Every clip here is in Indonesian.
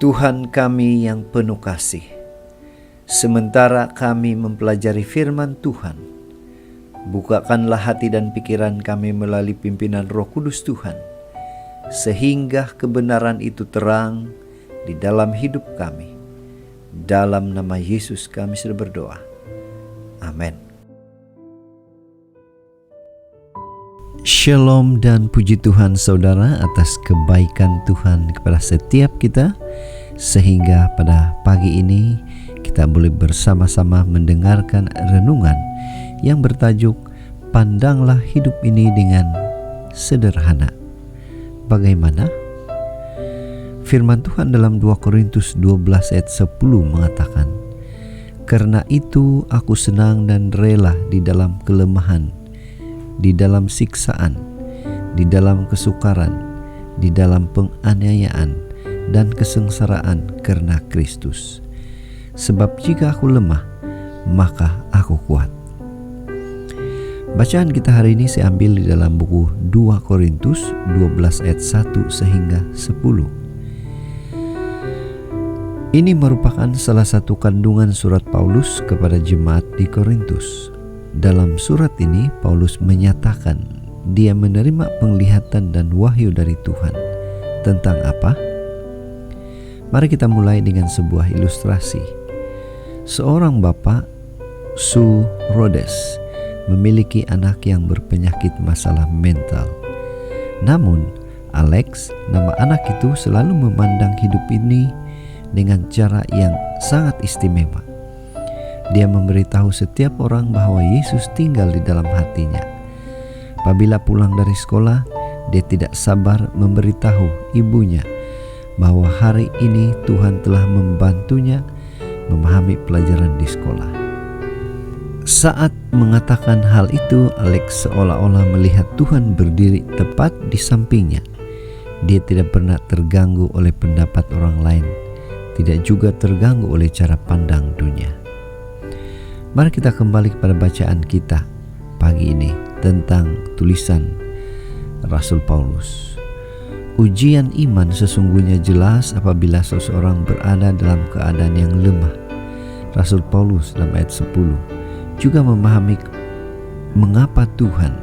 Tuhan kami yang penuh kasih, sementara kami mempelajari firman Tuhan, bukakanlah hati dan pikiran kami melalui pimpinan Roh Kudus Tuhan, sehingga kebenaran itu terang di dalam hidup kami. Dalam nama Yesus kami sudah berdoa. Amin. Shalom dan puji Tuhan saudara atas kebaikan Tuhan kepada setiap kita, sehingga pada pagi ini kita boleh bersama-sama mendengarkan renungan yang bertajuk Pandanglah hidup ini dengan sederhana. Bagaimana? Firman Tuhan dalam 2 Korintus 12 ayat 10 mengatakan, "Karena itu aku senang dan rela di dalam kelemahan, di dalam siksaan, di dalam kesukaran, di dalam penganiayaan dan kesengsaraan karena Kristus. Sebab jika aku lemah, maka aku kuat." Bacaan kita hari ini saya ambil di dalam buku 2 Korintus 12 ayat 1 sehingga 10. Ini merupakan salah satu kandungan surat Paulus kepada jemaat di Korintus. Dalam surat ini, Paulus menyatakan dia menerima penglihatan dan wahyu dari Tuhan. Tentang apa? Mari kita mulai dengan sebuah ilustrasi. Seorang bapak, Sue Rhodes, memiliki anak yang berpenyakit masalah mental. Namun, Alex, nama anak itu, selalu memandang hidup ini dengan cara yang sangat istimewa. Dia memberitahu setiap orang bahwa Yesus tinggal di dalam hatinya. Apabila pulang dari sekolah, dia tidak sabar memberitahu ibunya bahwa hari ini Tuhan telah membantunya memahami pelajaran di sekolah. Saat mengatakan hal itu, Alex seolah-olah melihat Tuhan berdiri tepat di sampingnya. Dia tidak pernah terganggu oleh pendapat orang lain, tidak juga terganggu oleh cara pandang dunia. Mari kita kembali kepada bacaan kita pagi ini tentang tulisan Rasul Paulus. Ujian iman sesungguhnya jelas apabila seseorang berada dalam keadaan yang lemah. Rasul Paulus dalam ayat 10 juga memahami mengapa Tuhan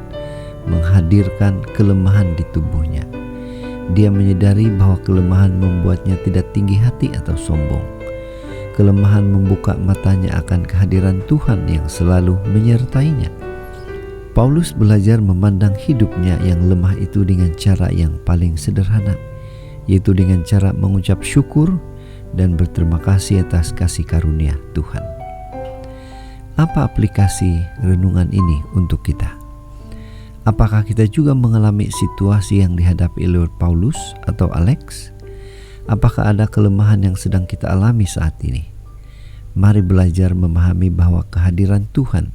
menghadirkan kelemahan di tubuhnya. Dia menyadari bahwa kelemahan membuatnya tidak tinggi hati atau sombong. Kelemahan membuka matanya akan kehadiran Tuhan yang selalu menyertainya. Paulus belajar memandang hidupnya yang lemah itu dengan cara yang paling sederhana, yaitu dengan cara mengucap syukur dan berterima kasih atas kasih karunia Tuhan. Apa aplikasi renungan ini untuk kita? Apakah kita juga mengalami situasi yang dihadapi oleh Paulus atau Alex? Apakah ada kelemahan yang sedang kita alami saat ini? Mari belajar memahami bahwa kehadiran Tuhan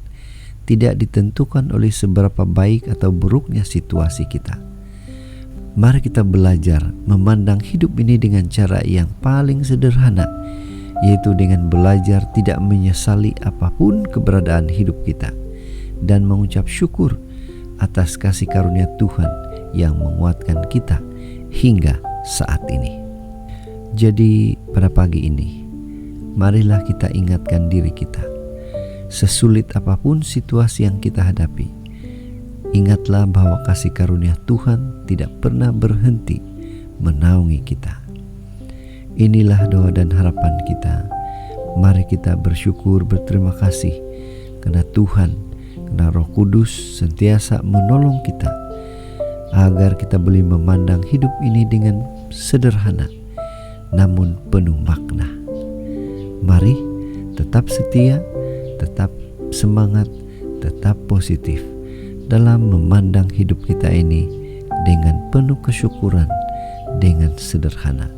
tidak ditentukan oleh seberapa baik atau buruknya situasi kita. Mari kita belajar memandang hidup ini dengan cara yang paling sederhana, yaitu dengan belajar tidak menyesali apapun keberadaan hidup kita dan mengucap syukur atas kasih karunia Tuhan yang menguatkan kita hingga saat ini. Jadi pada pagi ini, marilah kita ingatkan diri kita, sesulit apapun situasi yang kita hadapi, ingatlah bahwa kasih karunia Tuhan tidak pernah berhenti menaungi kita. Inilah doa dan harapan kita. Mari kita bersyukur, berterima kasih karena Tuhan, karena Roh Kudus sentiasa menolong kita agar kita boleh memandang hidup ini dengan sederhana namun penuh makna. Mari tetap setia, tetap semangat, tetap positif dalam memandang hidup kita ini dengan penuh kesyukuran, dengan sederhana.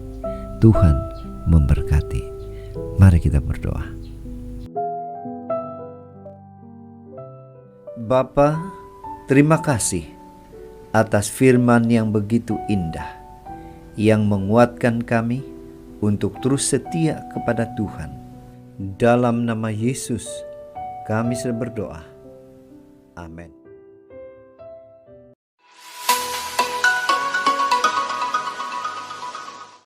Tuhan memberkati. Mari kita berdoa. Bapa, terima kasih atas firman yang begitu indah, yang menguatkan kami untuk terus setia kepada Tuhan. Dalam nama Yesus kami berdoa. Amin.